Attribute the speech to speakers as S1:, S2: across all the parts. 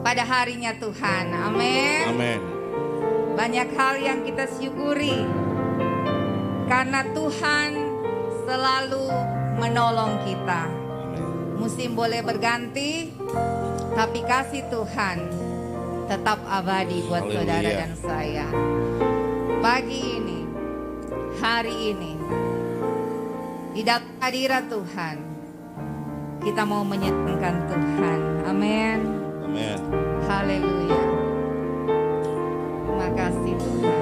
S1: pada harinya Tuhan. Amin.
S2: Amin.
S1: Banyak hal yang kita syukuri karena Tuhan selalu menolong kita. Musim boleh berganti, tapi kasih Tuhan tetap abadi buat saudara dan saya. Pagi ini, hari ini, di dalam hadirat Tuhan, kita mau menyenangkan Tuhan. Amin.
S2: Amin.
S1: Haleluya. Terima kasih Tuhan.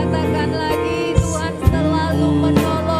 S3: Katakan lagi, Tuhan selalu menolong.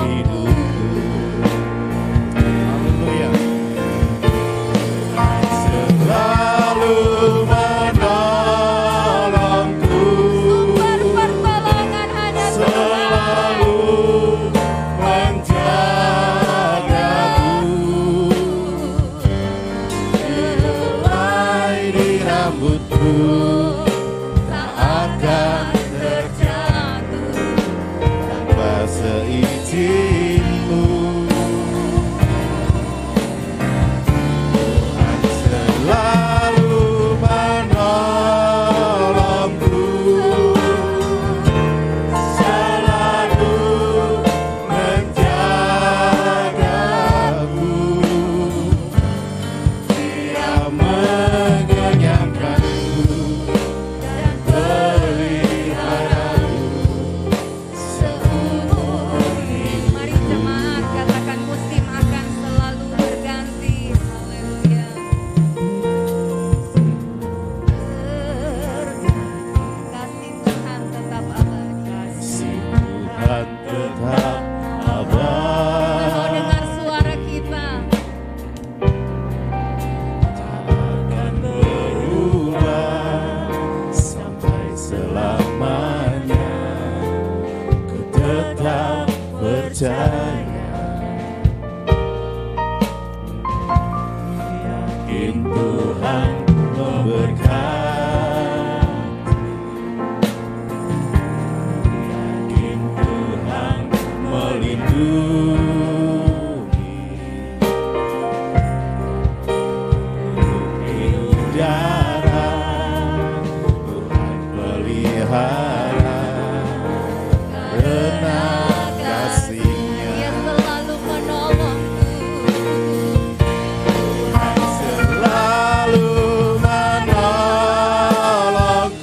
S2: percaya, yakin Tuhan memberkati, yakin Tuhan melindungi, bukti udara Tuhan pelihara, karena kasih-Nya
S1: Dia selalu menolongku.
S2: Tuhan selalu menolongku,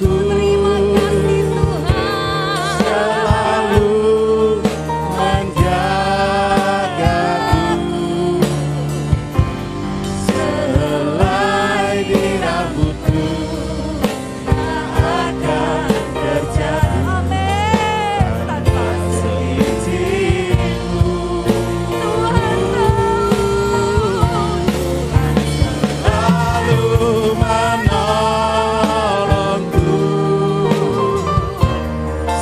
S1: Terima kasih Tuhan.
S2: selalu menjagaku, selai di rambutku tak akan terjatuh
S1: Amin.
S2: tanpa seizinku. Selalu menolongku,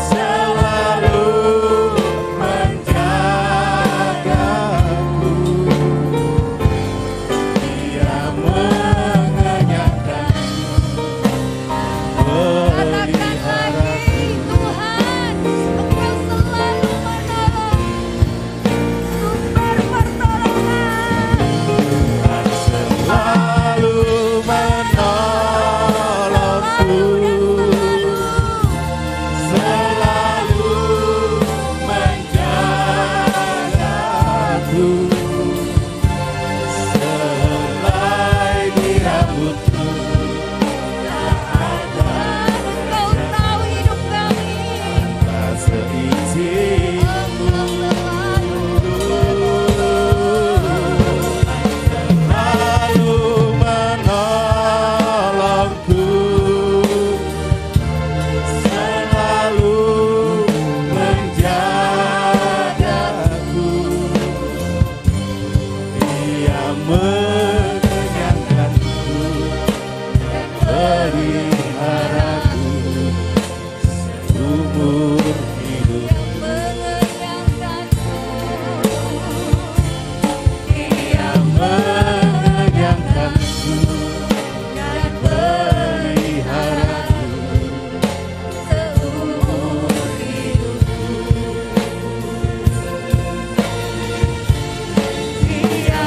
S2: selalu menjagaku, Dia mengenyangkanku,
S1: Katakan
S2: meliharaku.
S1: lagi, Tuhan, Engkau selalu menolong. Sumber pertolongan.
S2: Tuhan selalu menolongku, selalu menjagaku, selai di rambutku tak ada
S1: Engkau tahu hidup kami.
S2: tanpa seizinku. Selalu menolongku, selalu menjagaku, Dia mengenyangkanku dan peliharaku seumur hidup. Dia mengenyangkanku dan peliharaku seumur hidupku. Dia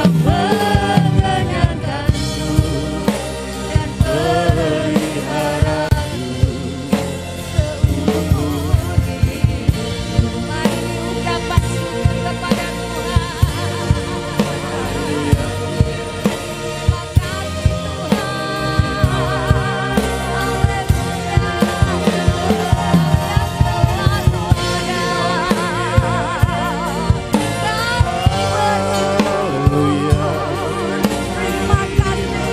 S2: mengenyangkanku dan peliharaku seumur hidupku.
S1: Mari diucapkan syukur kepada Tuhan. Terima kasih Tuhan.
S2: Haleluya.
S1: Terima kasih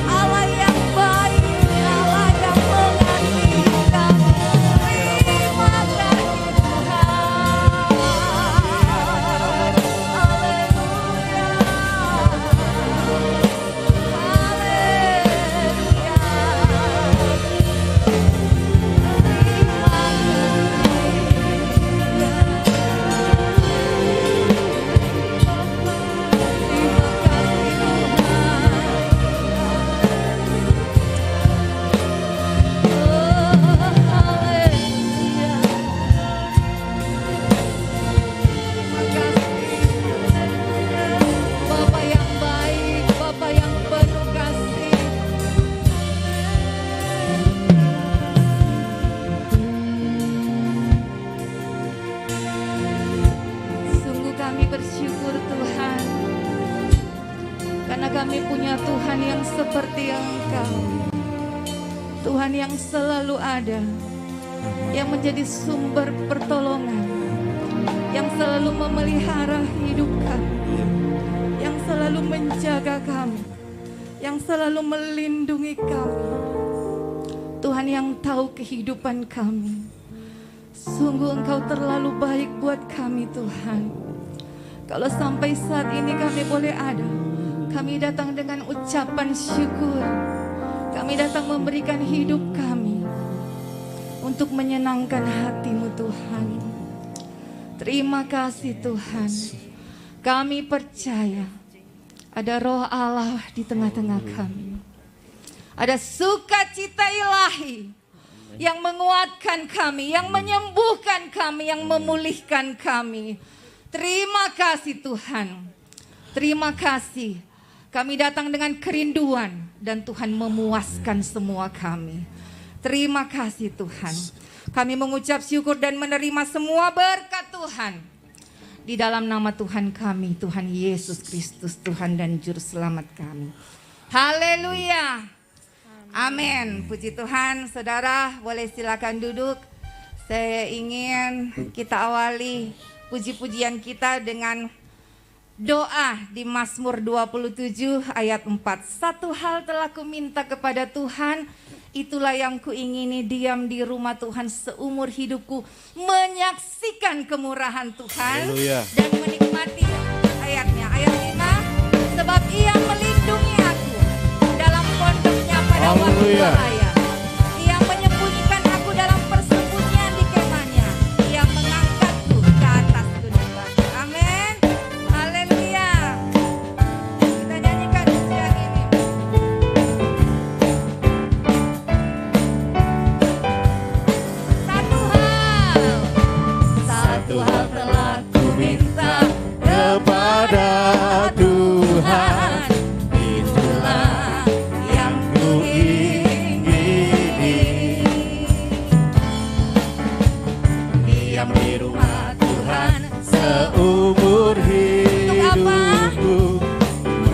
S1: Allah yang baik, Allah yang mengasihi kami. Terima kasih Tuhan. Bapa yang baik, Bapa yang penuh kasih. Sungguh kami bersyukur Tuhan, karena kami punya Tuhan yang seperti Engkau. Tuhan yang selalu ada, yang menjadi sumber pertolongan, yang selalu memelihara hidup kami, yang selalu menjaga kami, yang selalu melindungi kami. Tuhan yang tahu kehidupan kami. Sungguh Engkau terlalu baik buat kami Tuhan. Kalau sampai saat ini kami boleh ada, kami datang dengan ucapan syukur. Kami datang memberikan hidup kami untuk menyenangkan hati-Mu Tuhan. Terima kasih Tuhan. Kami percaya ada roh Allah di tengah-tengah kami. Ada sukacita ilahi yang menguatkan kami, yang menyembuhkan kami, yang memulihkan kami. Terima kasih Tuhan. Terima kasih. Kami datang dengan kerinduan dan Tuhan memuaskan semua kami. Terima kasih Tuhan. Kami mengucap syukur dan menerima semua berkat Tuhan. Di dalam nama Tuhan kami, Tuhan Yesus Kristus, Tuhan dan Juru Selamat kami. Haleluya. Amin. Puji Tuhan. Saudara boleh silakan duduk. Saya ingin kita awali puji-pujian kita dengan doa di Mazmur 27 ayat 4. Satu hal telah kuminta kepada Tuhan, itulah yang kuingini, diam di rumah Tuhan seumur hidupku, menyaksikan kemurahan Tuhan.
S3: Haleluya.
S1: Dan menikmati ayatnya, ayat 5, sebab Ia melindungi aku dalam pondoknya pada waktu
S3: Haleluya.
S1: bahaya. Ia menyembunyikan aku dalam persembunyian di kemahnya. Ia mengangkatku ke atas gunung batu. Amin. Haleluya. Kita nyanyikan siang ini. Satu hal telah kuminta
S3: kepada Tuhan,
S1: itulah yang kuingini,
S3: diam di rumah Tuhan seumur hidupku,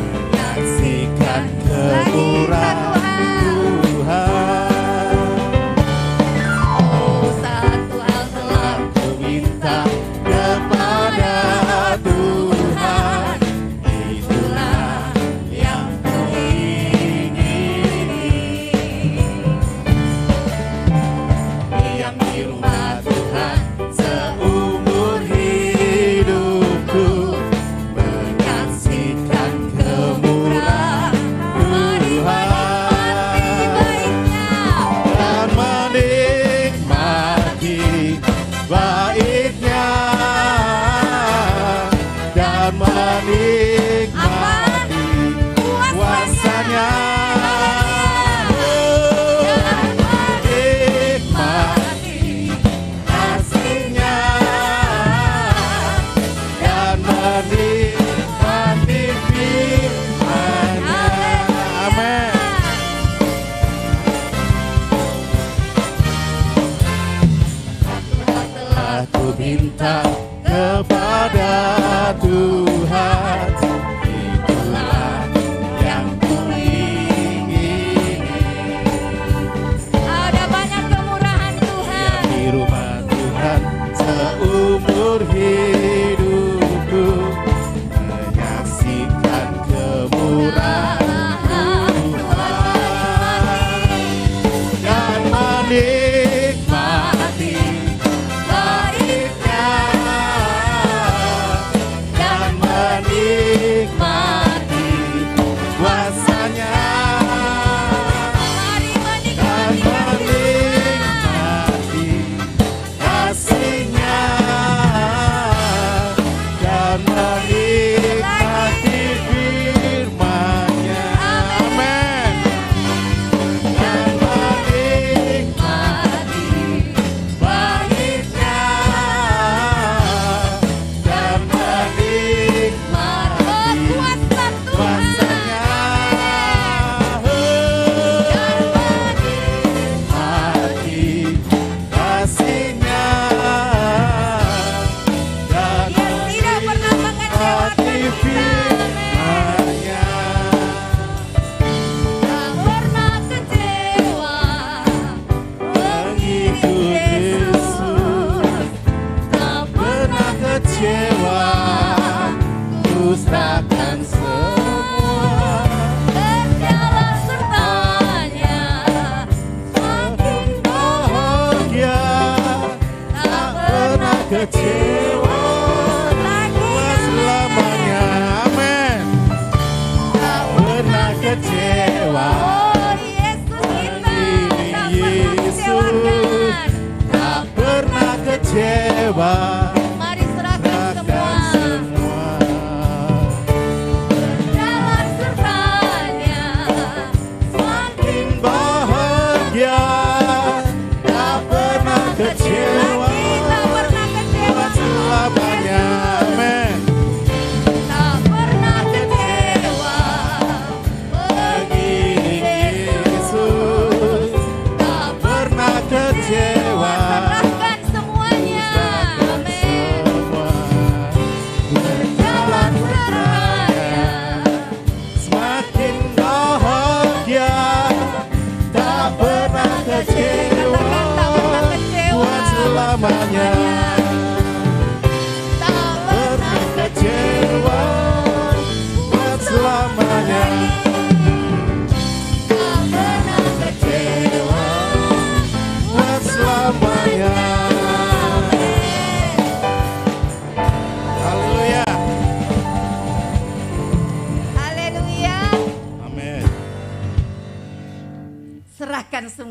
S3: menyaksikan kemurahan Tuhan.
S1: Oh, satu hal telah
S3: Kuminta kepada Tuhan, itulah yang kuingini, diam di rumah Tuhan seumur hidupku, menyaksikan kemurahan Tuhan, dan menikmati kuasanya, dan menikmati kasihnya, dan menikmati firman-Nya. Amin. Telah kuminta kepada Tuhan, itulah yang kuingini.
S1: ada banyak kemurahan Tuhan.
S3: Di rumah Tuhan seumur hidupku, menyaksikan kemurahan Tuhan, dan menikmati baiknya, dan menikmati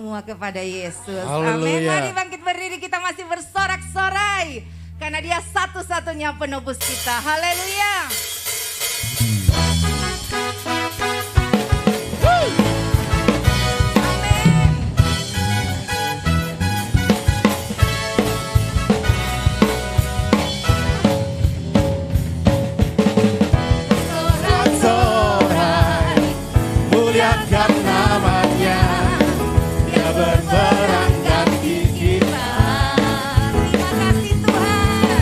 S1: semua kepada Yesus.
S3: Haleluya.
S1: Amin. Mari bangkit berdiri, kita masih bersorak-sorai karena Dia satu-satunya penebus kita. Haleluya.
S3: Sorak-sorai, muliakan namanya. Dia berperang ganti kita.
S1: Terima kasih Tuhan.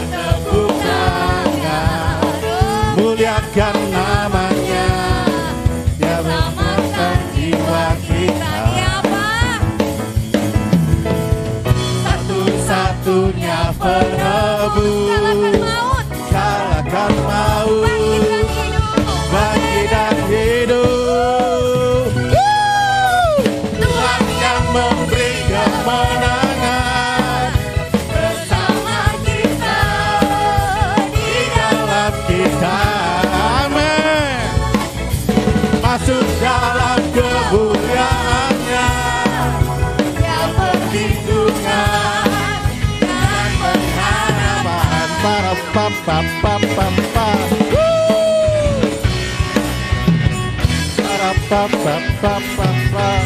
S3: Tepuk tangan, muliakan namanya. Dia berperang jiwa kita.
S1: Siapa?
S3: Satu-satunya penebus,
S1: Kalahkan maut.
S3: kalahkan maut,
S1: Bangkitkan hidup.
S3: bangkit dan hidup. Tuhan yang memberi kemenangan bersama kita, di dalam kita. Amin. Masuk dalam kemuliaan-Nya, yang perlindungan dan pengharapan. Para pam pam pam pam pam. Para pam pam pam pam pam.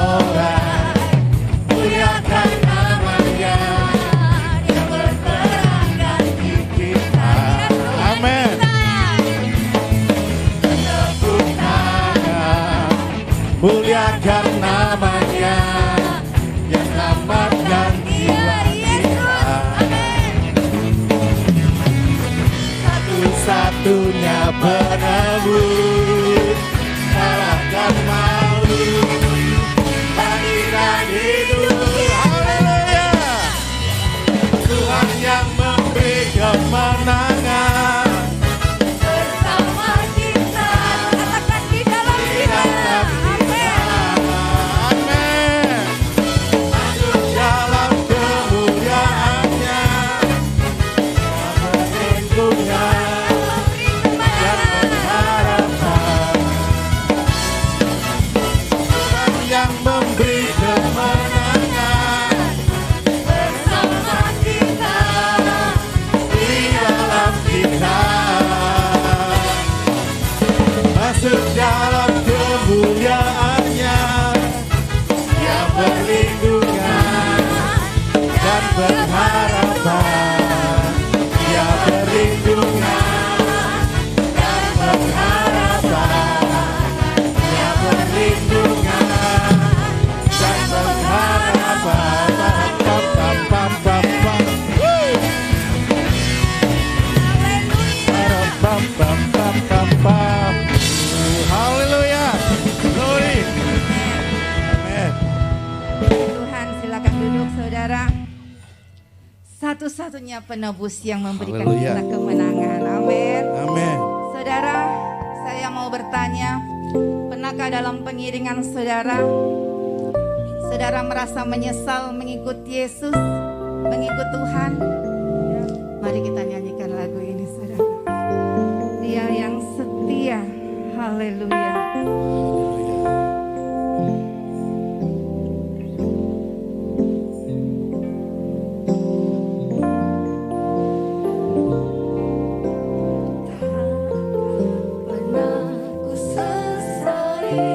S3: Sorak-sorai, muliakan namanya. Dia berperang ganti kita. Amin. Tepuk tangan, muliakan namanya. Yang selamatkan jiwa kita. Satu-satunya penebus, kalahkan maut, bangkitkan hidup. Haleluya. Tuhan yang memberi kemenangan
S1: Bersama kita, katakan di dalam
S3: di
S1: kita.
S3: dalam kita. Amin. Masuk dalam kemuliaan-Nya, yang perlindungan dan pengharapan. Tuhan yang memberi kemenangan bersama kita, di dalam kita. Masuk dalam kemuliaan-Nya, yang perlindungan dan pengharapan. Yang perlindungan dan pengharapan. Yang perlindungan dan pengharapan. Pam pam pam pam pam. Pam pam pam pam pam. Haleluya. Glory. Amin.
S1: Tuhan, silakan duduk saudara. Satu-satunya penebus yang memberikan
S3: Haleluya.
S1: kita kemenangan. Amin.
S3: Amin.
S1: Saudara, saya mau bertanya, pernahkah dalam pengiringan saudara, saudara merasa menyesal mengikut Yesus, mengikut Tuhan? Mari kita nyanyikan lagu ini saudara. Dia yang setia. Haleluya.
S2: Pernah ku sesali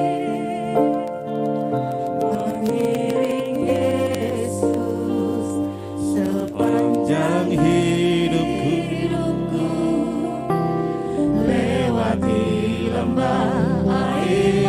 S2: mengiring Yesus
S3: Sepanjang hidupku,
S2: lewati lembah air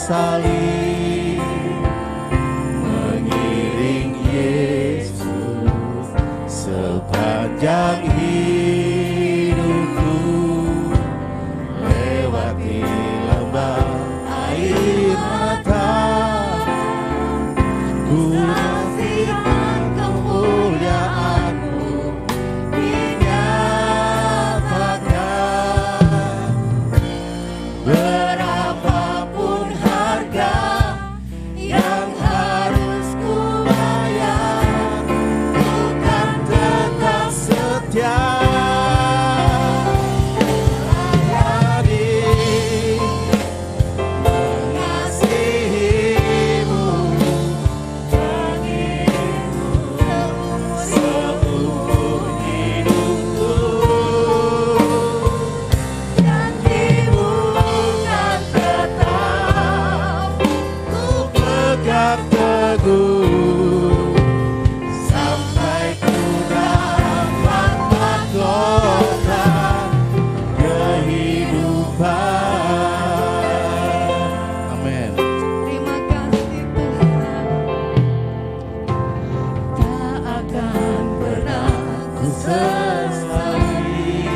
S3: salib, mengiring Yesus sepanjang hidupku, lewati lembah air mata, ku nantikan kemuliaan-Mu dinyatakan. Berapapun harga yang harus ku bayar, ku kan tetap setia melayani, mengasihi-Mu, mengiring-Mu seumur hidupku. Janji-Mu kan tetap ku pegang teguh, sampai ku dapat mahkota kehidupan. Amin.
S1: Terima kasih Tuhan. Tak akan pernah ku
S3: Sesali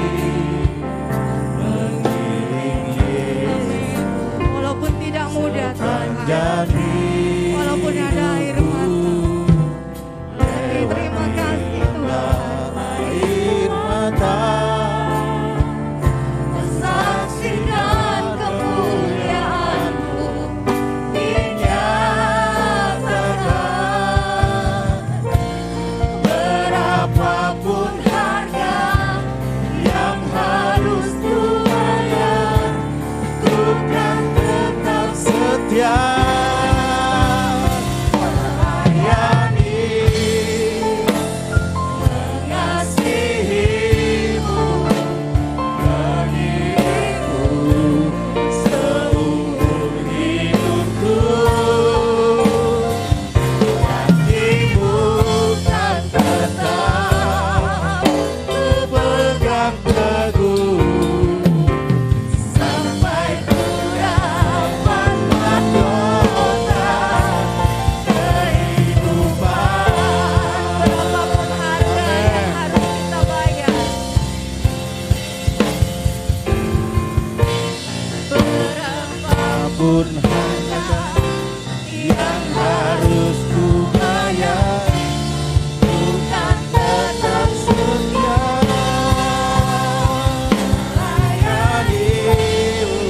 S3: mengiring Yesus
S1: walaupun tidak mudah Tuhan,
S3: jadi
S1: walaupun ada air mata. Tapi terima kasih Tuhan.
S3: air mata,
S1: Saksikan kemuliaan-Mu dinyatakan.
S3: berapapun harga yang harus ku bayar, ku kan tetap setia melayani, mengasihi-Mu, mengiring-Mu seumur hidupku. Janji-Mu kan tetap ku pegang teguh, sampai ku dapat mahkota kehidupan.
S1: Berapapun harga yang harus kita bayar,
S3: Apapun harga yang harus ku bayar, ku kan tetap setia melayani-Mu,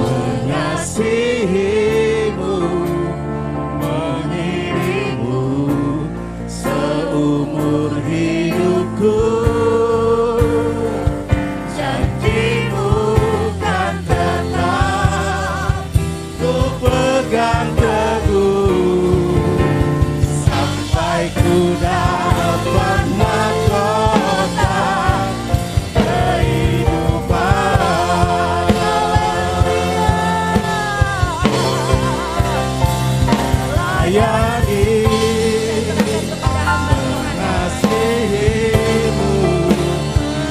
S3: mengasihi-Mu, mengiring-Mu seumur hidupku. Janji-Mu kan tetap ku pegang teguh, sampai ku dapat mahkota kehidupan. Layani, mengasihi-Mu,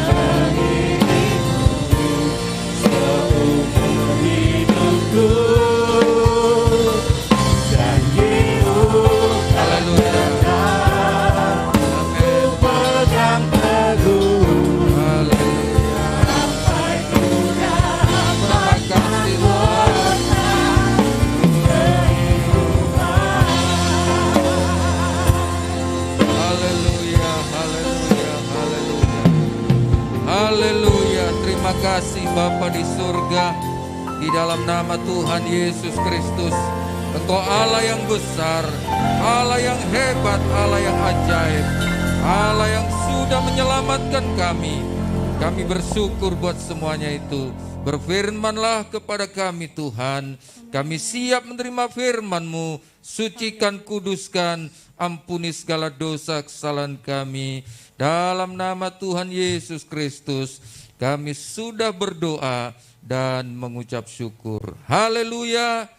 S3: mengiring-Mu seumur hidupku. Janji-Mu kan tetap ku pegang teguh, sampai ku dapat mahkota
S4: Haleluya, haleluya, haleluya. Haleluya, terima kasih Bapa di surga. Di dalam nama Tuhan Yesus Kristus, Engkau Allah yang besar, Allah yang hebat, Allah yang ajaib, Allah yang sudah menyelamatkan kami. Kami bersyukur buat semuanya itu. Berfirmanlah kepada kami Tuhan, kami siap menerima firman-Mu. Sucikan, kuduskan, ampuni segala dosa kesalahan kami. Dalam nama Tuhan Yesus Kristus, kami sudah berdoa dan mengucap syukur. Haleluya,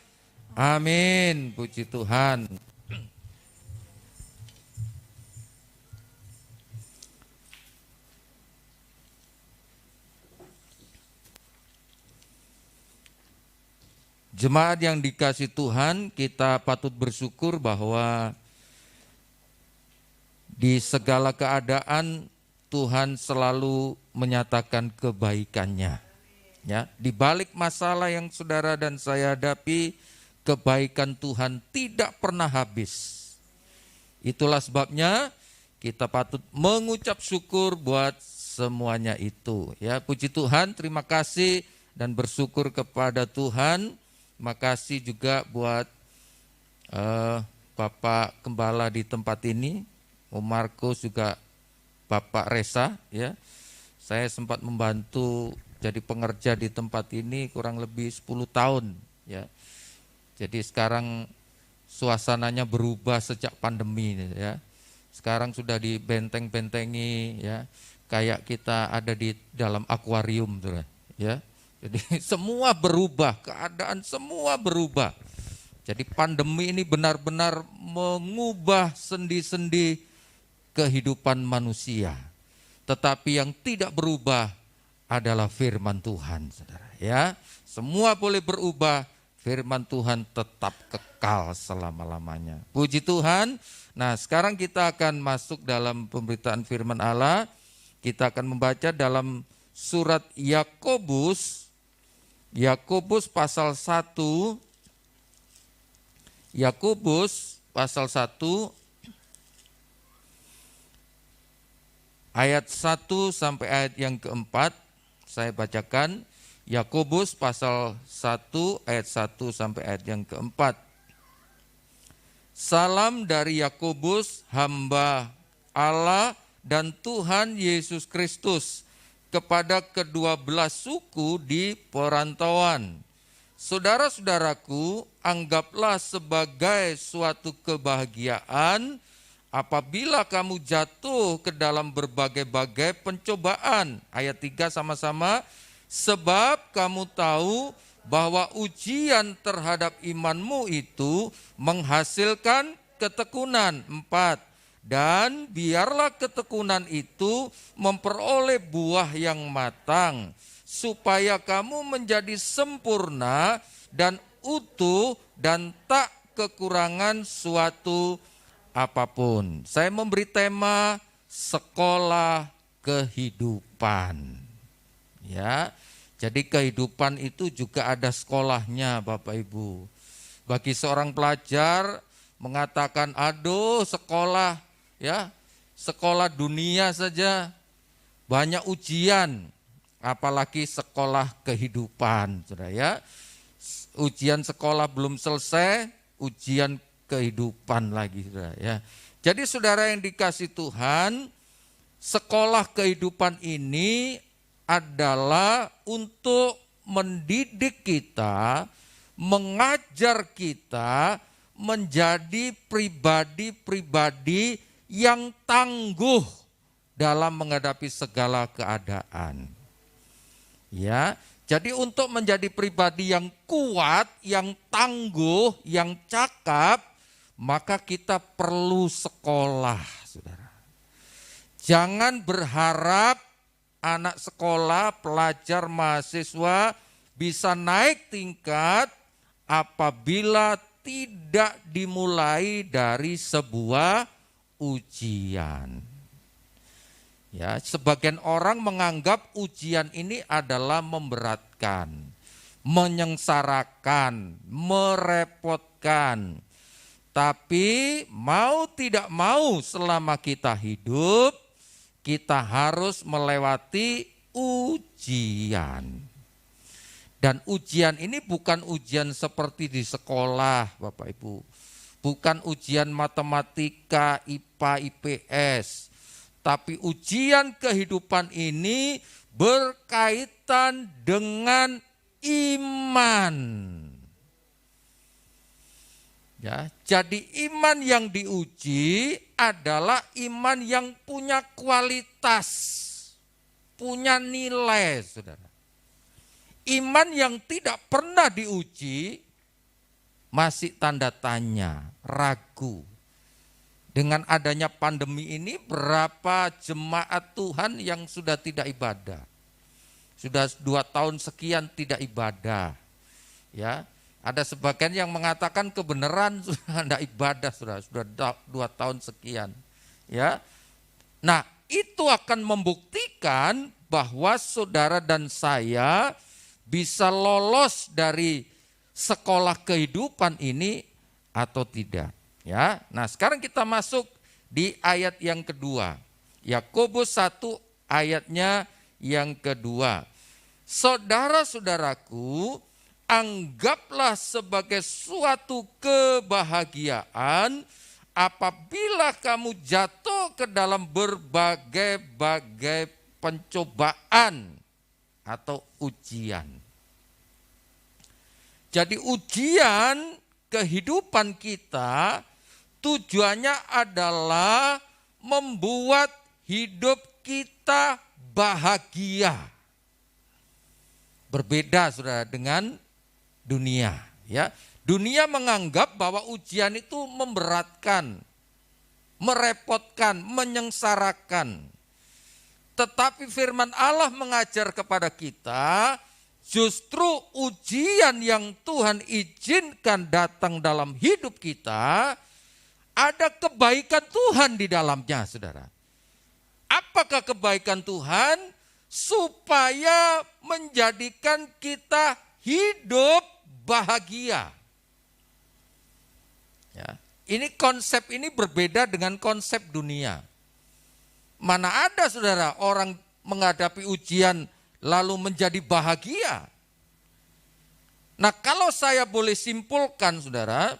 S4: amin, puji Tuhan. Jemaat yang dikasih Tuhan, kita patut bersyukur bahwa di segala keadaan Tuhan selalu menyatakan kebaikannya. Ya, di balik masalah yang saudara dan saya hadapi, kebaikan Tuhan tidak pernah habis. Itulah sebabnya kita patut mengucap syukur buat semuanya itu. Ya, puji Tuhan, terima kasih dan bersyukur kepada Tuhan. Makasih juga buat Bapak Gembala di tempat ini, Om Markus juga Bapak Resa. Ya, saya sempat membantu jadi pengerja di tempat ini kurang lebih 10 tahun. Ya, jadi sekarang suasananya berubah sejak pandemi. Ya, sekarang sudah dibenteng-bentengi. Ya, kayak kita ada di dalam akuarium, ya. Jadi semua berubah, keadaan semua berubah. Jadi pandemi ini benar-benar mengubah sendi-sendi kehidupan manusia. Tetapi yang tidak berubah adalah firman Tuhan, saudara. Ya, semua boleh berubah, firman Tuhan tetap kekal selama-lamanya. Puji Tuhan. Nah, sekarang kita akan masuk dalam pemberitaan firman Allah. Kita akan membaca dalam surat Yakobus pasal 1, Yakobus pasal 1 ayat 1 sampai ayat yang keempat. Saya bacakan Yakobus pasal 1 ayat 1 sampai ayat yang keempat. Salam dari Yakobus, hamba Allah dan Tuhan Yesus Kristus, kepada kedua belas suku di perantauan. Saudara-saudaraku, anggaplah sebagai suatu kebahagiaan apabila kamu jatuh ke dalam berbagai-bagai pencobaan. Ayat 3 sama-sama. Sebab kamu tahu bahwa ujian terhadap imanmu itu menghasilkan ketekunan. 4. Dan biarlah ketekunan itu memperoleh buah yang matang, supaya kamu menjadi sempurna dan utuh dan tak kekurangan suatu apapun. Saya memberi tema sekolah kehidupan. Ya, jadi kehidupan itu juga ada sekolahnya, Bapak Ibu. Bagi seorang pelajar mengatakan, aduh sekolah, ya, sekolah dunia saja banyak ujian, apalagi sekolah kehidupan, saudara ya. Ujian sekolah belum selesai, ujian kehidupan lagi, saudara ya. Jadi saudara yang dikasih Tuhan, sekolah kehidupan ini adalah untuk mendidik kita, mengajar kita menjadi pribadi-pribadi yang tangguh dalam menghadapi segala keadaan. Ya, jadi untuk menjadi pribadi yang kuat, yang tangguh, yang cakap, maka kita perlu sekolah, saudara. Jangan berharap anak sekolah, pelajar, mahasiswa bisa naik tingkat apabila tidak dimulai dari sebuah ujian. Ya, sebagian orang menganggap ujian ini adalah memberatkan, menyengsarakan, merepotkan. Tapi mau tidak mau selama kita hidup, kita harus melewati ujian. Dan ujian ini bukan ujian seperti di sekolah, Bapak Ibu. Bukan ujian matematika, IPA, IPS. Tapi ujian kehidupan ini berkaitan dengan iman. Ya, jadi iman yang diuji adalah iman yang punya kualitas, punya nilai, saudara. Iman yang tidak pernah diuji masih tanda tanya, ragu. Dengan adanya pandemi ini berapa jemaat Tuhan yang sudah tidak ibadah? Sudah 2 tahun sekian tidak ibadah. Ya, Ada sebagian yang mengatakan kebenaran sudah tidak ibadah, sudah 2 tahun sekian. Ya, nah itu akan membuktikan bahwa saudara dan saya bisa lolos dari sekolah kehidupan ini atau tidak. Ya, nah sekarang kita masuk di ayat yang kedua. Yakobus 1 ayatnya yang kedua. Saudara-saudaraku, anggaplah sebagai suatu kebahagiaan apabila kamu jatuh ke dalam berbagai-bagai pencobaan atau ujian. Jadi ujian kehidupan kita tujuannya adalah membuat hidup kita bahagia. Berbeda saudara dengan dunia, ya. Dunia menganggap bahwa ujian itu memberatkan, merepotkan, menyengsarakan. Tetapi firman Allah mengajar kepada kita, justru ujian yang Tuhan izinkan datang dalam hidup kita, ada kebaikan Tuhan di dalamnya, saudara. Apakah kebaikan Tuhan? Supaya menjadikan kita hidup bahagia. Ya, ini konsep ini berbeda dengan konsep dunia. Mana ada saudara orang menghadapi ujian lalu menjadi bahagia. Nah kalau saya boleh simpulkan saudara,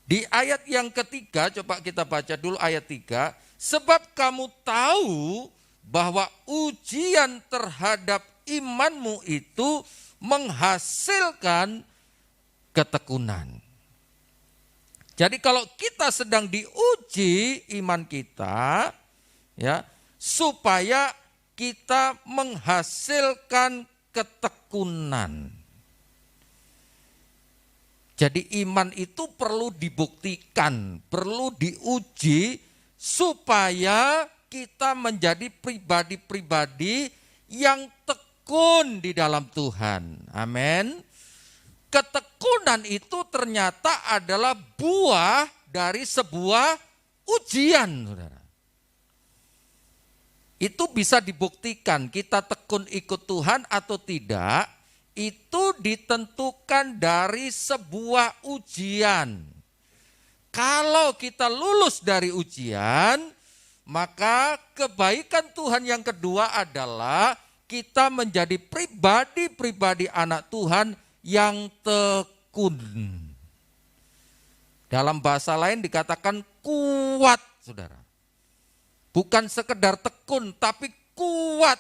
S4: di ayat yang ketiga, coba kita baca dulu ayat 3. Sebab kamu tahu bahwa ujian terhadap imanmu itu menghasilkan ketekunan. Jadi kalau kita sedang diuji iman kita, ya, supaya kita menghasilkan ketekunan. Jadi iman itu perlu dibuktikan, perlu diuji supaya kita menjadi pribadi-pribadi yang tekun di dalam Tuhan. Amin. Ketekunan itu ternyata adalah buah dari sebuah ujian, saudara. Itu bisa dibuktikan kita tekun ikut Tuhan atau tidak, itu ditentukan dari sebuah ujian. Kalau kita lulus dari ujian, maka kebaikan Tuhan yang kedua adalah kita menjadi pribadi-pribadi anak Tuhan yang tekun. Dalam bahasa lain dikatakan kuat, saudara. Bukan sekedar tekun, tapi kuat,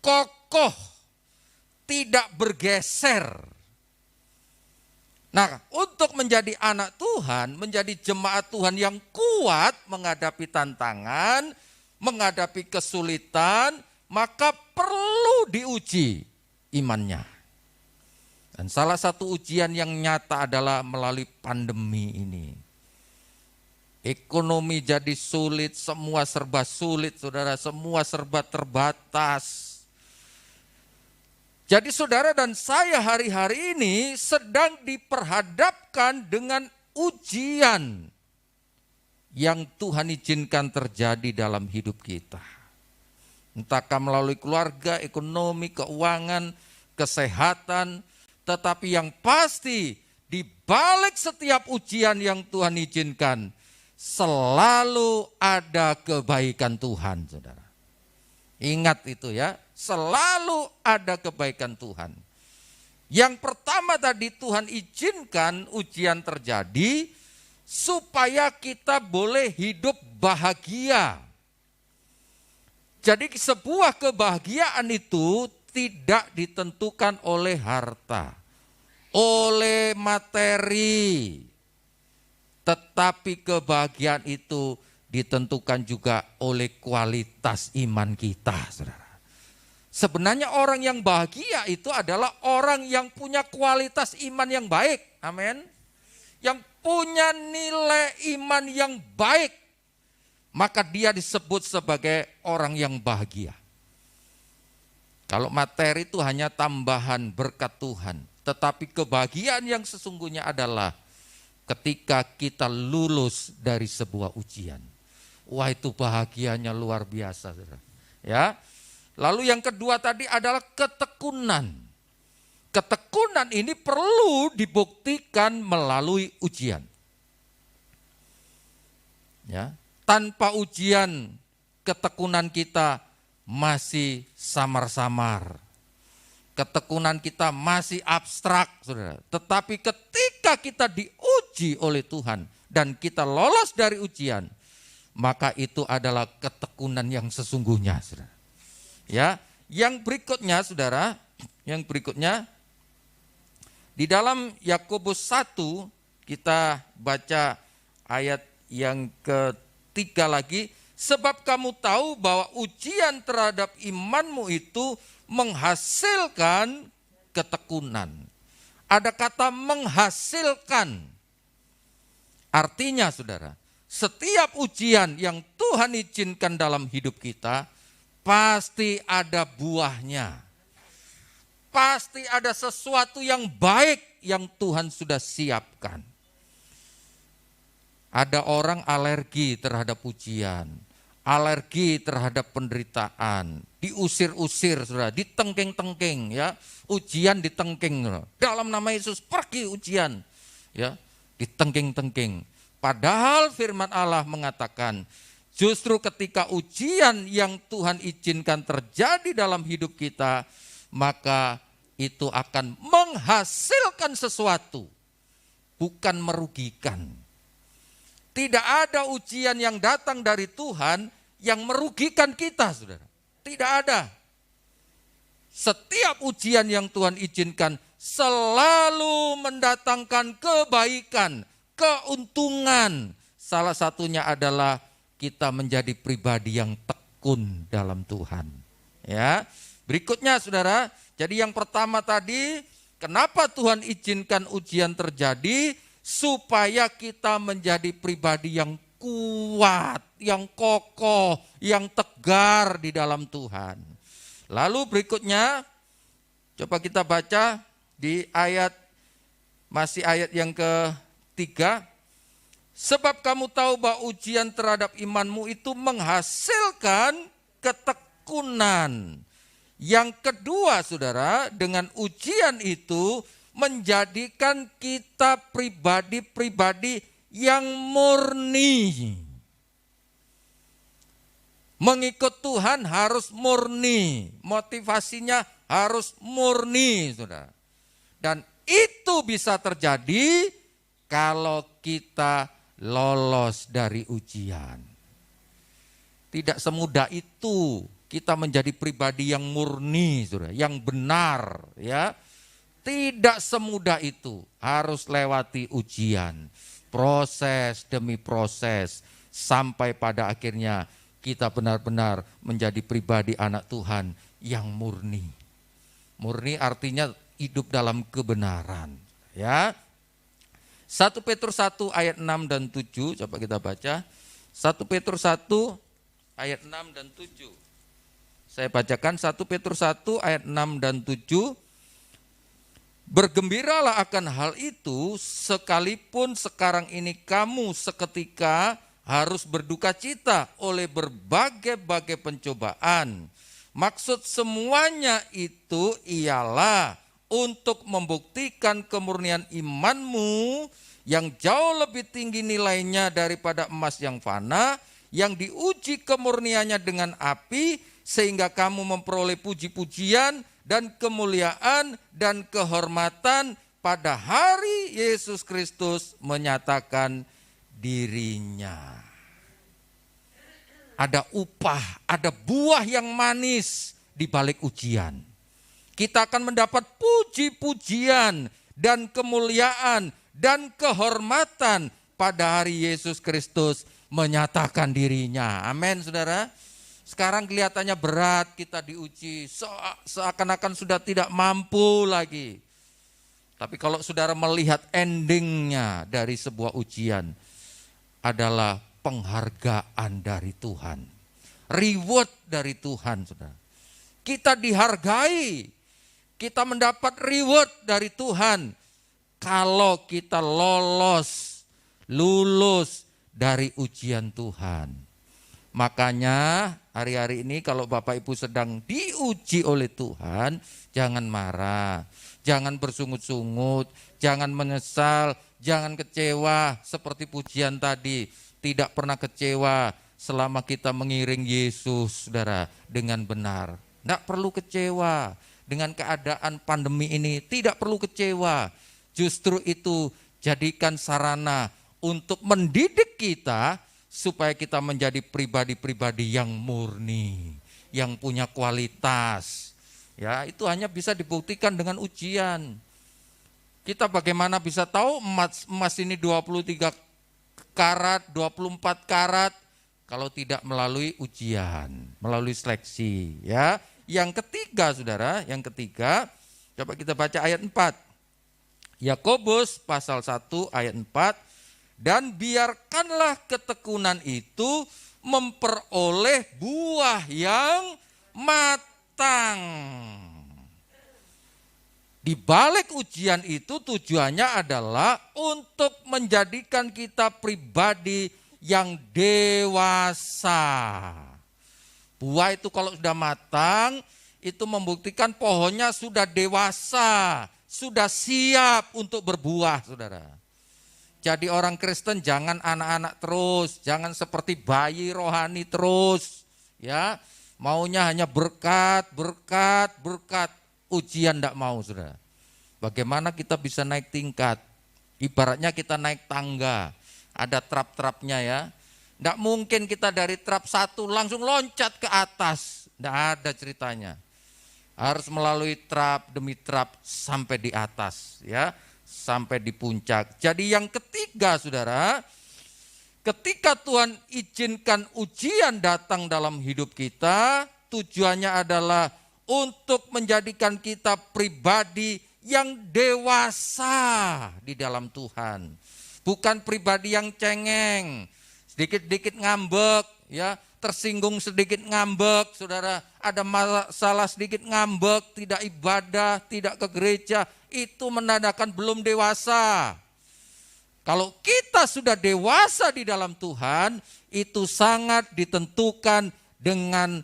S4: kokoh, tidak bergeser. Nah, untuk menjadi anak Tuhan, menjadi jemaat Tuhan yang kuat menghadapi tantangan, menghadapi kesulitan, maka perlu diuji imannya. Dan salah satu ujian yang nyata adalah melalui pandemi ini. Ekonomi jadi sulit, semua serba sulit, saudara, semua serba terbatas. Jadi saudara dan saya hari-hari ini sedang diperhadapkan dengan ujian yang Tuhan izinkan terjadi dalam hidup kita. Entahkah melalui keluarga, ekonomi, keuangan, kesehatan, tetapi yang pasti di balik setiap ujian yang Tuhan izinkan, selalu ada kebaikan Tuhan, saudara. Ingat itu ya, selalu ada kebaikan Tuhan. Yang pertama tadi Tuhan izinkan ujian terjadi supaya kita boleh hidup bahagia. Jadi sebuah kebahagiaan itu tidak ditentukan oleh harta, oleh materi. Tetapi kebahagiaan itu ditentukan juga oleh kualitas iman kita, saudara. Sebenarnya orang yang bahagia itu adalah orang yang punya kualitas iman yang baik. Amin. Yang punya nilai iman yang baik. Maka dia disebut sebagai orang yang bahagia. Kalau materi itu hanya tambahan berkat Tuhan. Tetapi kebahagiaan yang sesungguhnya adalah ketika kita lulus dari sebuah ujian. Wah, itu bahagianya luar biasa, saudara. Ya. Lalu yang kedua tadi adalah ketekunan. Ketekunan ini perlu dibuktikan melalui ujian. Ya. Tanpa ujian, ketekunan kita masih samar-samar. Ketekunan kita masih abstrak, saudara. Tetapi ketika kita diuji oleh Tuhan dan kita lolos dari ujian, maka itu adalah ketekunan yang sesungguhnya, saudara. Ya, yang berikutnya, saudara, yang berikutnya di dalam Yakobus 1 kita baca ayat yang ketiga lagi. Sebab kamu tahu bahwa ujian terhadap imanmu itu menghasilkan ketekunan. Ada kata menghasilkan. Artinya, saudara, setiap ujian yang Tuhan izinkan dalam hidup kita, pasti ada buahnya. Pasti ada sesuatu yang baik yang Tuhan sudah siapkan. Ada orang alergi terhadap ujian, alergi terhadap penderitaan, diusir-usir, saudara, ditengking-tengking, ya, ujian ditengking, dalam nama Yesus pergi ujian, ya, ditengking-tengking. Padahal firman Allah mengatakan, justru ketika ujian yang Tuhan izinkan terjadi dalam hidup kita, maka itu akan menghasilkan sesuatu, bukan merugikan. Tidak ada ujian yang datang dari Tuhan yang merugikan kita, saudara. Tidak ada. Setiap ujian yang Tuhan izinkan selalu mendatangkan kebaikan, keuntungan. Salah satunya adalah kita menjadi pribadi yang tekun dalam Tuhan. Ya. Berikutnya, saudara, jadi yang pertama tadi, kenapa Tuhan izinkan ujian terjadi? Supaya kita menjadi pribadi yang kuat, yang kokoh, yang tegar di dalam Tuhan. Lalu berikutnya, coba kita baca di masih ayat yang ketiga. Sebab kamu tahu bahwa ujian terhadap imanmu itu menghasilkan ketekunan. Yang kedua, saudara, dengan ujian itu menjadikan kita pribadi-pribadi yang murni. Mengikut Tuhan harus murni, motivasinya harus murni, saudara. Dan itu bisa terjadi kalau kita lolos dari ujian. Tidak semudah itu kita menjadi pribadi yang murni, saudara, yang benar, ya. Tidak semudah itu, harus lewati ujian, proses demi proses, sampai pada akhirnya kita benar-benar menjadi pribadi anak Tuhan yang murni. Murni artinya hidup dalam kebenaran. Ya. 1 Petrus 1 ayat 6 dan 7, coba kita baca. 1 Petrus 1 ayat 6 dan 7. Saya bacakan 1 Petrus 1 ayat 6 dan 7. Bergembiralah akan hal itu, sekalipun sekarang ini kamu seketika harus berduka cita oleh berbagai-bagai pencobaan. Maksud semuanya itu ialah untuk membuktikan kemurnian imanmu yang jauh lebih tinggi nilainya daripada emas yang fana, yang diuji kemurniannya dengan api, sehingga kamu memperoleh puji-pujian dan kemuliaan dan kehormatan pada hari Yesus Kristus menyatakan dirinya. Ada upah, ada buah yang manis di balik ujian. Kita akan mendapat puji-pujian dan kemuliaan dan kehormatan pada hari Yesus Kristus menyatakan dirinya. Amin, saudara. Sekarang kelihatannya berat, kita diuji, seakan-akan sudah tidak mampu lagi. Tapi kalau saudara melihat endingnya dari sebuah ujian, adalah penghargaan dari Tuhan. Reward dari Tuhan, saudara. Kita dihargai kita mendapat reward dari Tuhan kalau kita lulus dari ujian Tuhan. Makanya hari-hari ini kalau Bapak Ibu sedang diuji oleh Tuhan, jangan marah, jangan bersungut-sungut, jangan menyesal, jangan kecewa seperti pujian tadi. Tidak pernah kecewa selama kita mengiring Yesus, saudara, dengan benar. Tidak perlu kecewa dengan keadaan pandemi ini, tidak perlu kecewa. Justru itu jadikan sarana untuk mendidik kita supaya kita menjadi pribadi-pribadi yang murni, yang punya kualitas. Ya, itu hanya bisa dibuktikan dengan ujian. Kita bagaimana bisa tahu emas ini 23 karat, 24 karat kalau tidak melalui ujian, melalui seleksi, ya. Yang ketiga, saudara, yang ketiga, coba kita baca ayat 4. Yakobus pasal 1 ayat 4, dan biarkanlah ketekunan itu memperoleh buah yang matang. Di balik ujian itu tujuannya adalah untuk menjadikan kita pribadi yang dewasa. Buah itu kalau sudah matang, itu membuktikan pohonnya sudah dewasa, sudah siap untuk berbuah, saudara. Jadi orang Kristen jangan anak-anak terus, jangan seperti bayi rohani terus, ya. Maunya hanya berkat, berkat, berkat. Ujian tidak mau, saudara. Bagaimana kita bisa naik tingkat? Ibaratnya kita naik tangga, ada trap-trapnya, ya. Tidak mungkin kita dari trap 1 langsung loncat ke atas, tidak ada ceritanya. Harus melalui trap demi trap sampai di atas, ya. Sampai di puncak. Jadi yang ketiga, saudara, ketika Tuhan izinkan ujian datang dalam hidup kita, tujuannya adalah untuk menjadikan kita pribadi yang dewasa di dalam Tuhan. Bukan pribadi yang cengeng, sedikit-sedikit ngambek, ya, tersinggung sedikit ngambek, saudara, ada masalah sedikit ngambek, tidak ibadah, tidak ke gereja, itu menandakan belum dewasa. Kalau kita sudah dewasa di dalam Tuhan, itu sangat ditentukan dengan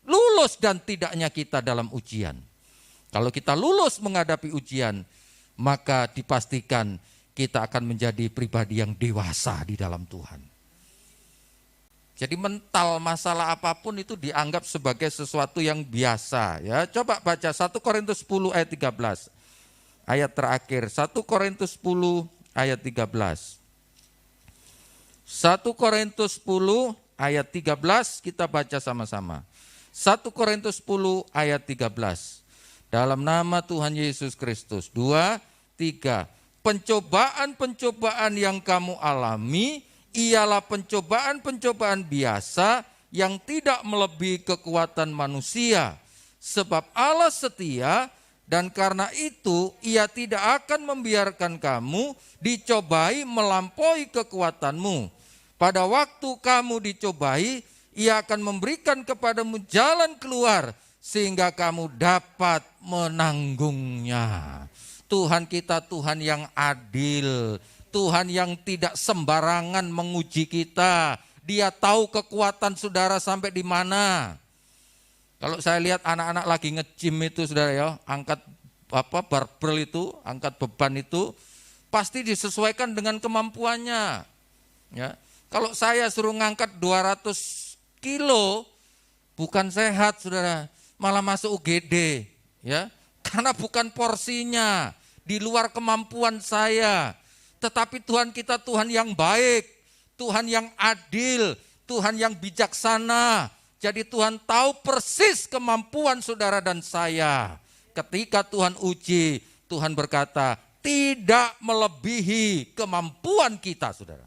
S4: lulus dan tidaknya kita dalam ujian. Kalau kita lulus menghadapi ujian, maka dipastikan kita akan menjadi pribadi yang dewasa di dalam Tuhan. Jadi mental masalah apapun itu dianggap sebagai sesuatu yang biasa, ya. Coba baca 1 Korintus 10 ayat 13. Ayat terakhir, 1 Korintus 10 ayat 13. 1 Korintus 10 ayat 13 kita baca sama-sama. 1 Korintus 10 ayat 13. Dalam nama Tuhan Yesus Kristus. 2, 3. Pencobaan-pencobaan yang kamu alami ialah pencobaan-pencobaan biasa yang tidak melebihi kekuatan manusia. Sebab Allah setia, dan karena itu ia tidak akan membiarkan kamu dicobai melampaui kekuatanmu. Pada waktu kamu dicobai, ia akan memberikan kepadamu jalan keluar sehingga kamu dapat menanggungnya. Tuhan kita Tuhan yang adil, Tuhan yang tidak sembarangan menguji kita. Dia tahu kekuatan saudara sampai di mana. Kalau saya lihat anak-anak lagi nge-gym itu, saudara, ya, angkat barbel itu, angkat beban itu, pasti disesuaikan dengan kemampuannya. Ya. Kalau saya suruh ngangkat 200 kilo, bukan sehat, saudara, malah masuk UGD, ya, karena bukan porsinya, di luar kemampuan saya. Tetapi Tuhan kita Tuhan yang baik, Tuhan yang adil, Tuhan yang bijaksana. Jadi Tuhan tahu persis kemampuan saudara dan saya. Ketika Tuhan uji, Tuhan berkata, tidak melebihi kemampuan kita, saudara.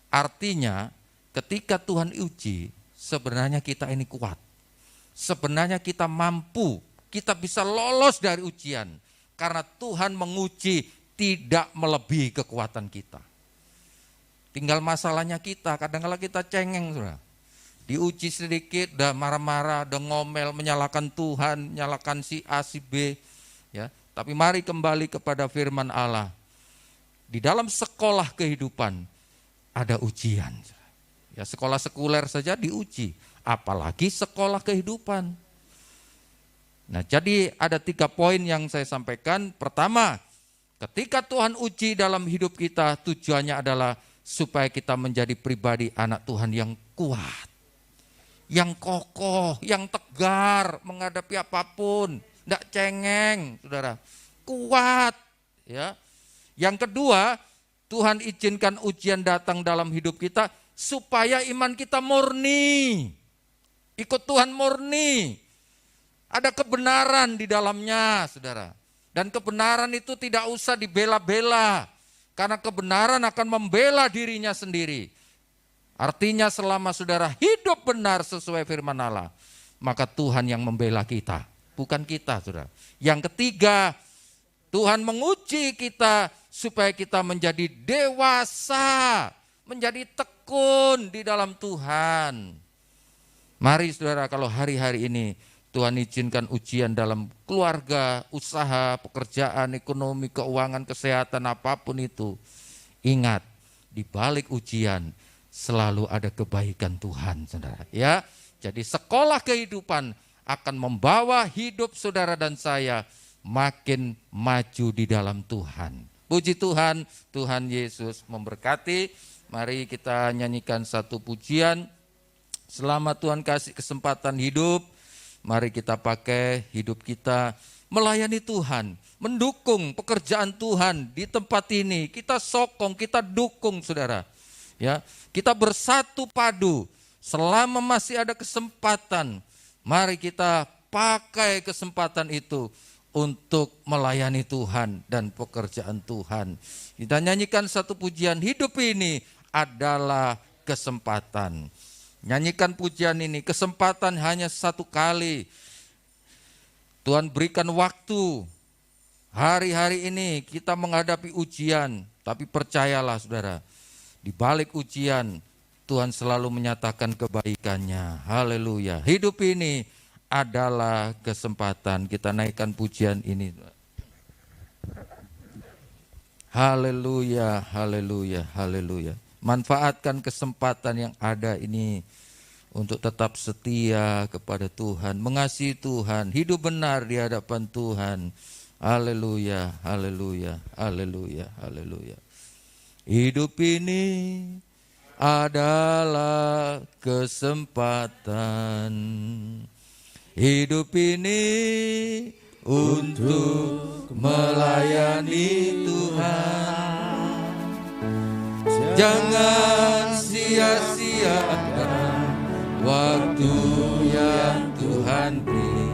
S4: Artinya, ketika Tuhan uji, sebenarnya kita ini kuat. Sebenarnya kita mampu, kita bisa lolos dari ujian. Karena Tuhan menguji tidak melebihi kekuatan kita. Tinggal masalahnya kita, kadang-kadang kita cengeng, saudara. Diuji sedikit, udah marah-marah, udah ngomel, menyalahkan Tuhan, menyalahkan si A, si B. Tapi mari kembali kepada firman Allah. Di dalam sekolah kehidupan ada ujian. Ya, sekolah sekuler saja diuji, apalagi sekolah kehidupan. Nah, jadi ada 3 poin yang saya sampaikan. Pertama, ketika Tuhan uji dalam hidup kita, tujuannya adalah supaya kita menjadi pribadi anak Tuhan yang kuat, yang kokoh, yang tegar menghadapi apapun, tidak cengeng, saudara, kuat. Ya. Yang kedua, Tuhan izinkan ujian datang dalam hidup kita supaya iman kita murni, ikut Tuhan murni. Ada kebenaran di dalamnya, saudara. Dan kebenaran itu tidak usah dibela-bela, karena kebenaran akan membela dirinya sendiri. Artinya selama saudara hidup benar sesuai firman Allah, maka Tuhan yang membela kita, bukan kita, saudara. Yang ketiga, Tuhan menguji kita supaya kita menjadi dewasa, menjadi tekun di dalam Tuhan. Mari saudara, kalau hari-hari ini Tuhan izinkan ujian dalam keluarga, usaha, pekerjaan, ekonomi, keuangan, kesehatan, apapun itu. Ingat, di balik ujian selalu ada kebaikan Tuhan, saudara. Ya, jadi sekolah kehidupan akan membawa hidup saudara dan saya makin maju di dalam Tuhan. Puji Tuhan, Tuhan Yesus memberkati. Mari kita nyanyikan satu pujian. Selama Tuhan kasih kesempatan hidup, mari kita pakai hidup kita melayani Tuhan, mendukung pekerjaan Tuhan di tempat ini. Kita sokong, kita dukung saudara. Ya, kita bersatu padu selama masih ada kesempatan. Mari kita pakai kesempatan itu untuk melayani Tuhan dan pekerjaan Tuhan. Kita nyanyikan satu pujian, hidup ini adalah kesempatan. Nyanyikan pujian ini, kesempatan hanya satu kali. Tuhan berikan waktu. Hari-hari ini kita menghadapi ujian, tapi percayalah saudara, di balik ujian Tuhan selalu menyatakan kebaikannya. Haleluya. Hidup ini adalah kesempatan. Kita naikkan pujian ini. Haleluya, haleluya, haleluya. Manfaatkan kesempatan yang ada ini untuk tetap setia kepada Tuhan, mengasihi Tuhan, hidup benar di hadapan Tuhan. Haleluya, haleluya, haleluya, haleluya. Hidup ini adalah kesempatan. Hidup ini untuk melayani Tuhan. Jangan sia-siakan waktu yang Tuhan beri.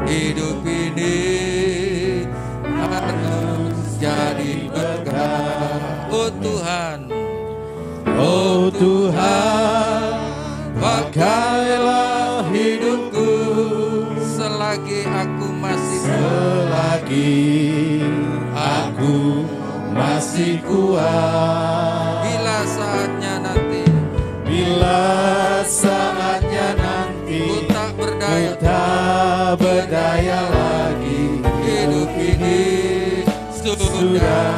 S4: Hidup ini harus jadi berkat. Oh Tuhan, oh Tuhan, pakailah hidupku selagi aku masih kuat. Bila saatnya nanti ku tak berdaya lagi. Hidup ini sudah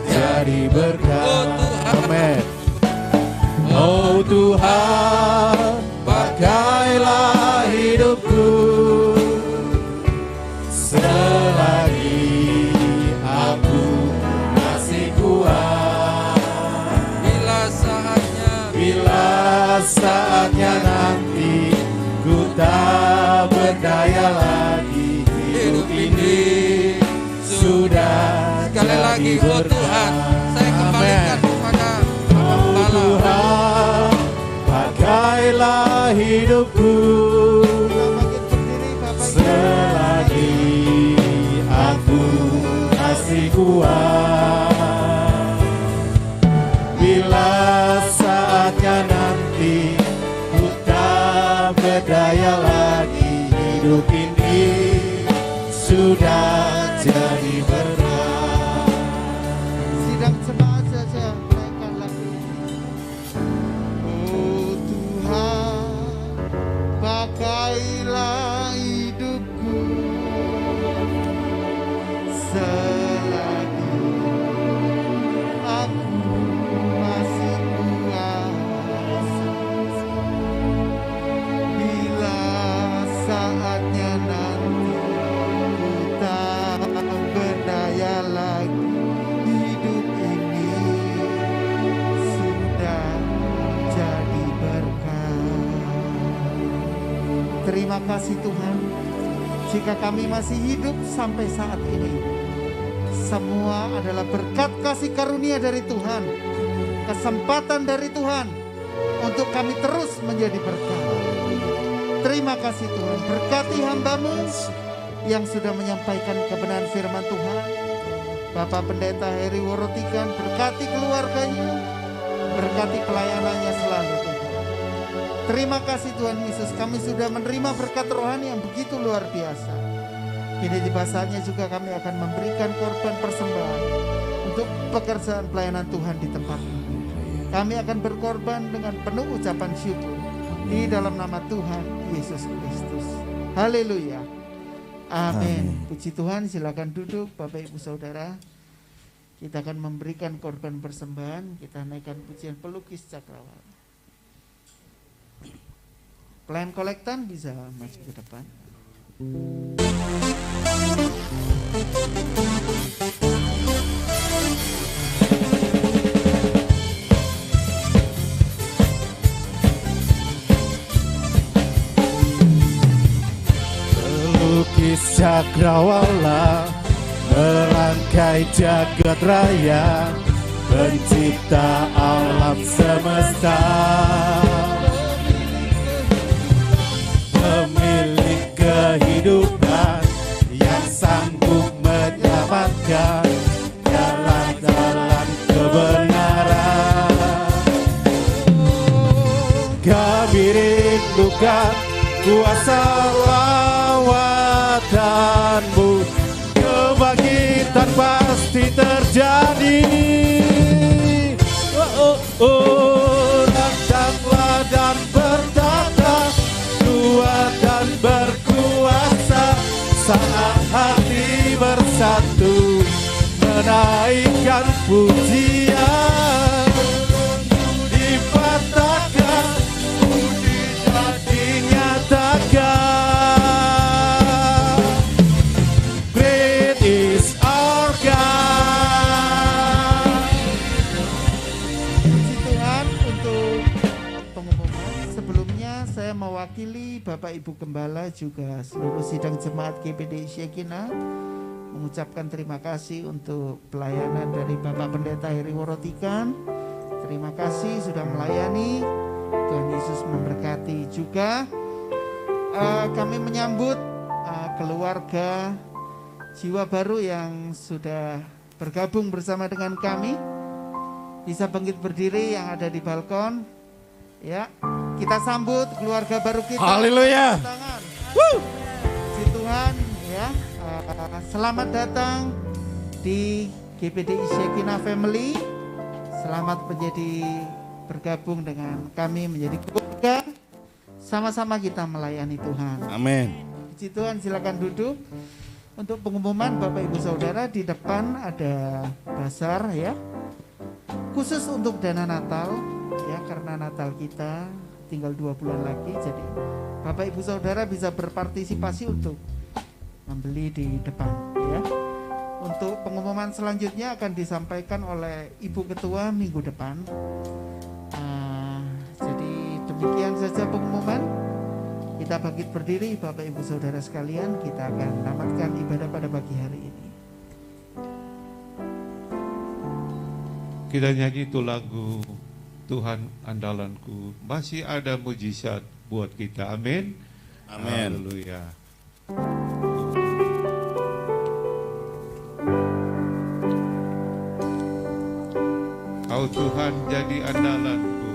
S4: jadi berkat. Oh Tuhan, amin. Oh Tuhan, pakailah hidupku selagi aku masih kuat. Bila saatnya nanti ku tak berdaya lagi. Hidup ini sudah sekali lagi. Oh Tuhan, saya kembalikan kepada Allah. Tuhan, pakailah hidupku selagi aku masih kuat. Bila saatnya nanti ku tak berdaya lagi. Hidup ini sudah jadi berkat.
S3: Sidang jemaat saja naikkan lagu ini. Oh Tuhan, pakailah hidupku Terima kasih Tuhan, jika kami masih hidup sampai saat ini, semua adalah berkat kasih karunia dari Tuhan, kesempatan dari Tuhan untuk kami terus menjadi berkat. Terima kasih Tuhan, berkati hamba-Mu yang sudah menyampaikan kebenaran firman Tuhan. Bapak Pendeta Heri Worotikan, berkati keluarganya, berkati pelayanannya selalu Tuhan. Terima kasih Tuhan Yesus, kami sudah menerima berkat rohani yang begitu luar biasa. Kini di saatnya juga kami akan memberikan korban persembahan untuk pekerjaan pelayanan Tuhan di tempat ini. Kami akan berkorban dengan penuh ucapan syukur di dalam nama Tuhan Yesus Kristus. Haleluya. Amin. Puji Tuhan, silakan duduk Bapak Ibu Saudara. Kita akan memberikan korban persembahan. Kita naikkan pujian pelukis cakrawala. Pelayan kolektan bisa maju ke depan.
S5: Pelukis cakrawala merangkai jagat raya, pencipta alam semesta, pemilik kehidupan yang sanggup menyelamatkan jalan-jalan kebenaran. Kami rindukan kuasa lawatan-Mu, kebangkitan pasti terjadi. Datanglah dan bertata, kuat dan berkuasa, saat hati bersatu menaikkan pujian. Dipatahkan, budi jadi nyatakan. Great is our God.
S3: Puji Tuhan untuk pengumuman. Sebelumnya saya mewakili Bapak Ibu Gembala juga seluruh sidang jemaat GPD Syekina mengucapkan terima kasih untuk pelayanan dari Bapak Pendeta Heri Worotikan. Terima kasih sudah melayani. Tuhan Yesus memberkati juga. Kami menyambut keluarga jiwa baru yang sudah bergabung bersama dengan kami. Bisa bangkit berdiri yang ada di balkon. Ya, kita sambut keluarga baru kita.
S5: Haleluya.
S3: Tangan. Puji Tuhan ya. Selamat datang di GPD Syekina Family. Selamat menjadi bergabung dengan kami menjadi keluarga. Sama-sama kita melayani Tuhan.
S5: Amin.
S3: Puji Tuhan, silakan duduk. Untuk pengumuman Bapak Ibu Saudara, di depan ada bazar ya. Khusus untuk dana Natal ya, karena Natal kita tinggal 2 bulan lagi. Jadi Bapak Ibu Saudara bisa berpartisipasi untuk membeli di depan ya. Untuk pengumuman selanjutnya akan disampaikan oleh Ibu Ketua minggu depan. Jadi demikian saja pengumuman. Kita bangkit berdiri Bapak Ibu Saudara sekalian, kita akan tamatkan ibadah pada pagi hari ini.
S6: Kita nyanyi itu lagu Tuhan andalanku, masih ada mujizat buat kita. Amin.
S5: Amin.
S6: Haleluya. Kau Tuhan jadi andalanku,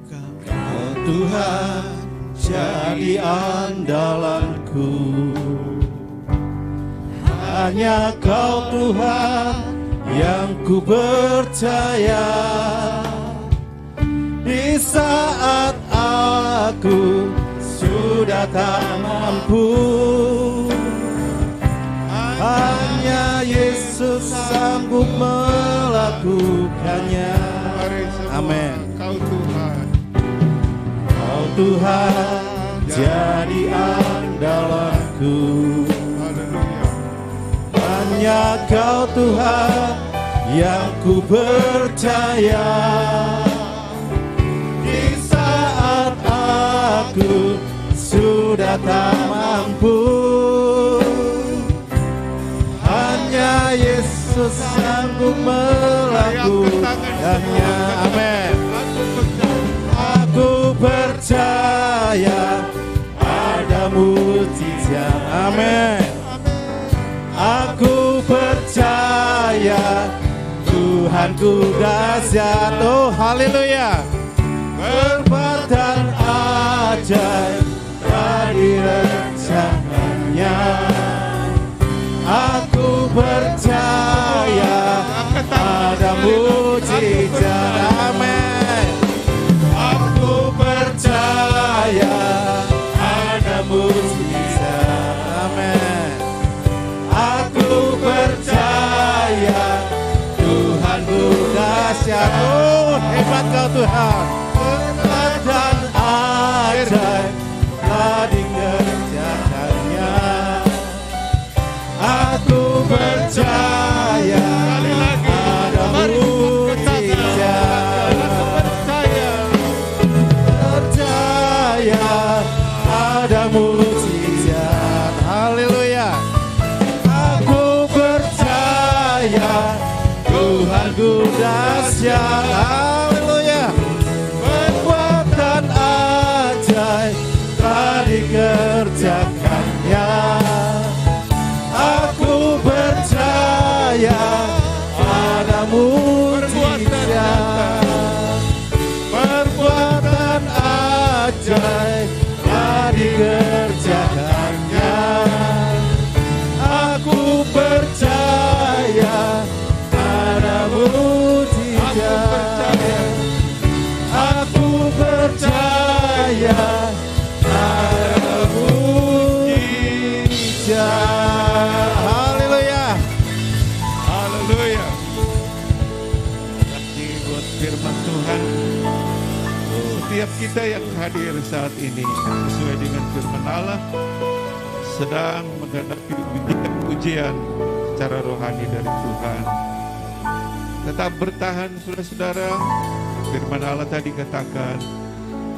S5: Kau Tuhan jadi andalanku, hanya Kau Tuhan yang ku percaya. Di saat aku sudah tak mampu, hanya Yesus sanggup melakukannya. Amin.
S6: Kau Tuhan,
S5: Kau Tuhan jadi andalanku,
S6: haleluya.
S5: hanya Kau Tuhan yang ku percaya. Di saat aku manusia tak mampu. Hanya Yesus sanggup melakukannya. Amin. Aku percaya ada mujizat. Amin. Aku percaya Tuhanku dahsyat. Oh haleluya. Perbuatan ajaib telah direncanakannya. Aku percaya ada mujizat. Amin. Aku percaya ada mujizat. Amin. Aku percaya Tuhanku dahsyat. Oh hebat kau Tuhan. Perbuatan ajaib telah dikerjakannya. Aku percaya ada mujizat. Percaya ada mujizat. Haleluya. Aku percaya Tuhanku dahsyat. Haleluya. Perbuatan ajaib telah dikerjakannya. Aku percaya ada mujizat. Perbuatan ajaib telah dikerjakannya. Aku percaya ada mujizat. Aku percaya ada mujizat. Haleluya.
S6: Haleluya. Kasih buat firman Tuhan. Setiap kita yang hadir saat ini sesuai dengan firman Allah sedang menghadapi ujian secara rohani dari Tuhan. Tetap bertahan saudara-saudara. Firman Allah tadi katakan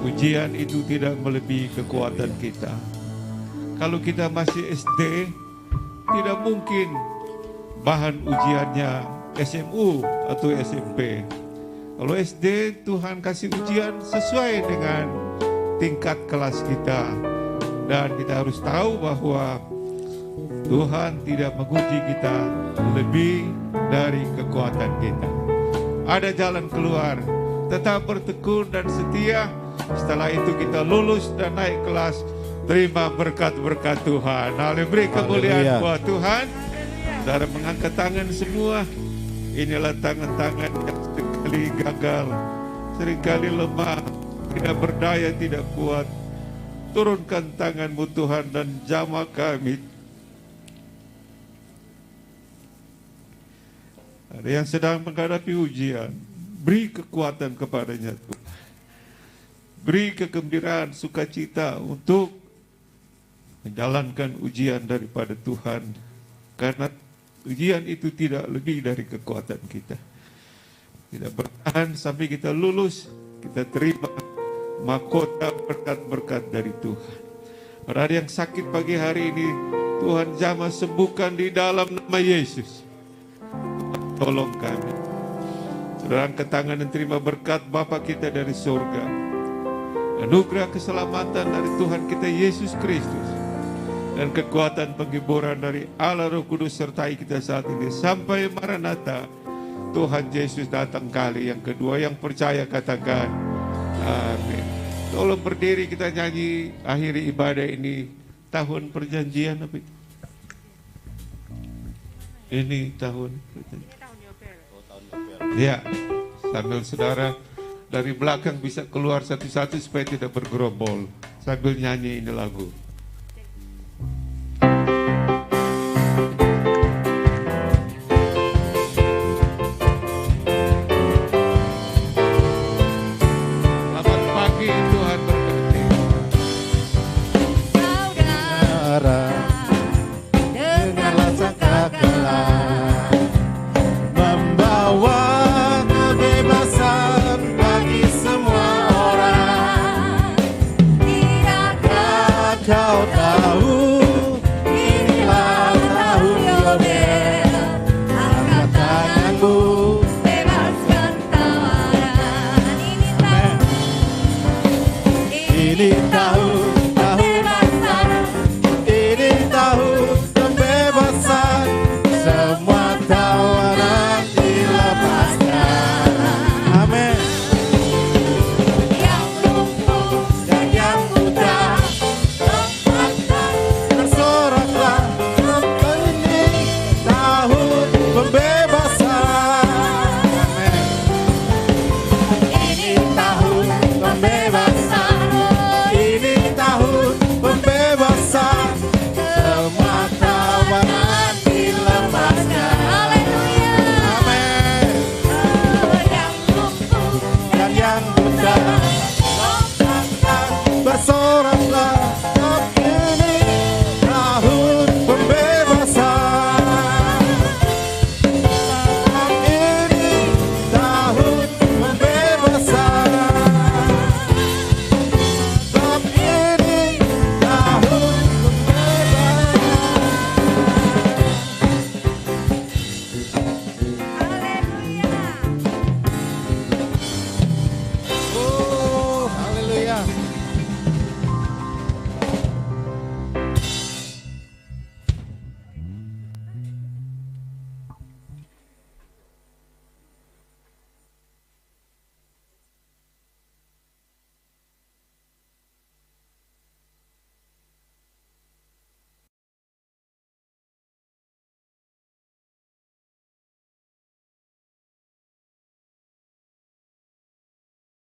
S6: ujian itu tidak melebihi kekuatan kita. Kalau kita masih SD, tidak mungkin bahan ujiannya SMU atau SMP. Kalau SD, Tuhan kasih ujian sesuai dengan tingkat kelas kita. Dan kita harus tahu bahwa Tuhan tidak menguji kita lebih dari kekuatan kita. Ada jalan keluar, tetap bertekun dan setia. Setelah itu kita lulus dan naik kelas. Terima berkat-berkat Tuhan. Haleluya, beri kemuliaan buat Tuhan. Saudara mengangkat tangan semua. Inilah tangan-tangan yang seringkali gagal, seringkali lemah, tidak berdaya, tidak kuat. Turunkan tanganmu Tuhan dan jamah kami. Ada yang sedang menghadapi ujian, beri kekuatan kepadanya Tuhan. Beri kegembiraan, sukacita untuk menjalankan ujian daripada Tuhan. Karena ujian itu tidak lebih dari kekuatan kita. Kita bertahan sampai kita lulus, kita terima mahkota berkat-berkat dari Tuhan. Pada hari yang sakit pagi hari ini, Tuhan jamah sembuhkan di dalam nama Yesus. Tolong kami. Saudara angkat tangan dan terima berkat Bapa kita dari surga. Anugerah keselamatan dari Tuhan kita Yesus Kristus. Dan kekuatan penghiburan dari Allah Roh Kudus sertai kita saat ini. Sampai Maranatha, Tuhan Yesus datang kali yang kedua. Yang percaya katakan amin. Tolong berdiri, kita nyanyi akhiri ibadah ini. Tahun perjanjian apa itu? Ini tahun perjanjian. Ya, sambil saudara dari belakang bisa keluar satu-satu supaya tidak bergerombol. Sambil nyanyi ini lagu.
S5: Kau yang besar.